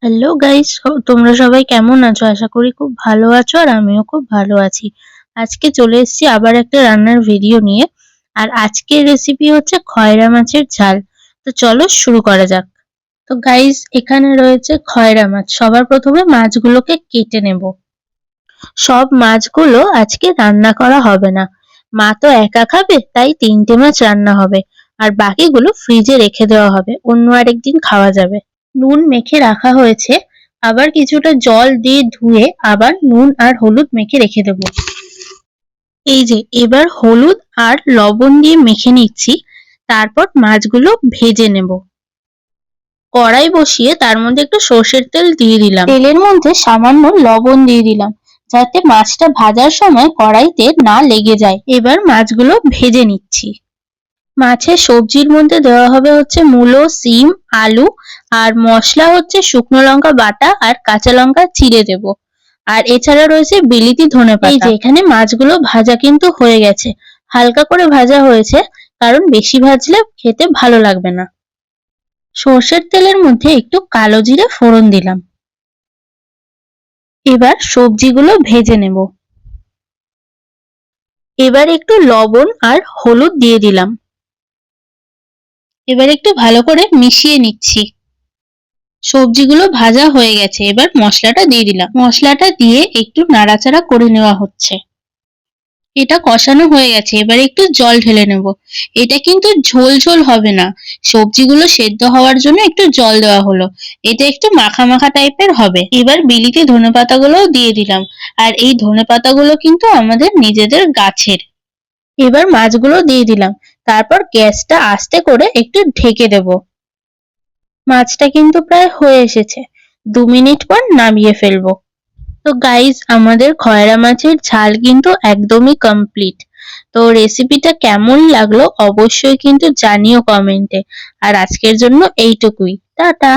Hello guys, তোমরা সবাই কেমন আছো? আশা করি খুব ভালো আছো আর আমিও খুব ভালো আছি। আজকে চলে এসেছি আবার একটা রান্নার ভিডিও নিয়ে। আর আজকের রেসিপি হচ্ছে খয়রা মাছের ঝাল। তো চলো শুরু করা যাক। তো গাইস, এখানে রয়েছে খয়রা মাছ। সবার প্রথমে মাছগুলোকে কেটে নেব। সব মাছগুলো আজকে রান্না করা হবে না। মা তো একা খাবে, তাই 3টে মাছ রান্না হবে। আর বাকিগুলো ফ্রিজে রেখে দেওয়া হবে, অন্য আরেকদিন খাওয়া যাবে। নুন মেখে রাখা হয়েছে, আবার কিছুটা জল দিয়ে ধুয়ে আবার নুন আর হলুদ মেখে রেখে দেব। এই যে এবার হলুদ আর লবণ দিয়ে মেখে নিচ্ছি, তারপর মাছগুলো ভেজে নেব। কড়াই বসিয়ে তার মধ্যে একটু সর্ষের তেল দিয়ে দিলাম। তেলের মধ্যে সামান্য লবণ দিয়ে দিলাম, যাতে মাছটা ভাজার সময় কড়াইতে না লেগে যায়। এবার মাছগুলো ভেজে নিচ্ছি। মাছের সবজির মধ্যে দেওয়া হবে হচ্ছে মূলো, সিম, আলু, আর মশলা হচ্ছে শুকনো লঙ্কা বাটা আর কাঁচা লঙ্কা চিড়ে দেব। আর এছাড়া রয়েছে বিলিতি ধনেপাতা। এই যে এখানে মাছগুলো ভাজা কিন্তু হয়ে গেছে, হালকা করে ভাজা হয়েছে, কারণ বেশি ভাজলে খেতে ভালো লাগবে না। সর্ষের তেলের মধ্যে একটু কালো জিরে ফোড়ন দিলাম। এবার সবজিগুলো ভেজে নেব। এবার একটু লবণ আর হলুদ দিয়ে দিলাম। এবার একটু ভালো করে মিশিয়ে নিচ্ছি। সবজিগুলো ভাজা হয়ে গেছে, এবার মশলাটা দিয়ে দিলাম। মশলাটা দিয়ে একটু নাড়াচাড়া করে নেওয়া হচ্ছে। এটা কষানো হয়ে গেছে, এবার একটু জল ঢেলে নেব। এটা কিন্তু ঝোল ঝোল হবে না, সবজিগুলো সেদ্ধ হওয়ার জন্য একটু জল দেওয়া হলো। এটা একটু মাখা মাখা টাইপের হবে। এবার বিলিতি ধনেপাতাগুলোও দিয়ে দিলাম। আর এই ধনেপাতাগুলো কিন্তু আমাদের নিজেদের গাছের। এবার মাছগুলো দিয়ে দিলাম, তারপর গ্যাসটা আস্তে করে একটু ঢেকে দেব। মাছটা কিন্তু প্রায় হয়ে এসেছে, 2 মিনিট পর নামিয়ে ফেলবো। তো গাইস, আমাদের খয়রা মাছের ঝাল কিন্তু একদমই কমপ্লিট। তো রেসিপিটা কেমন লাগলো অবশ্যই কিন্তু জানিও কমেন্টে। আর আজকের জন্য এইটুকুই, টাটা।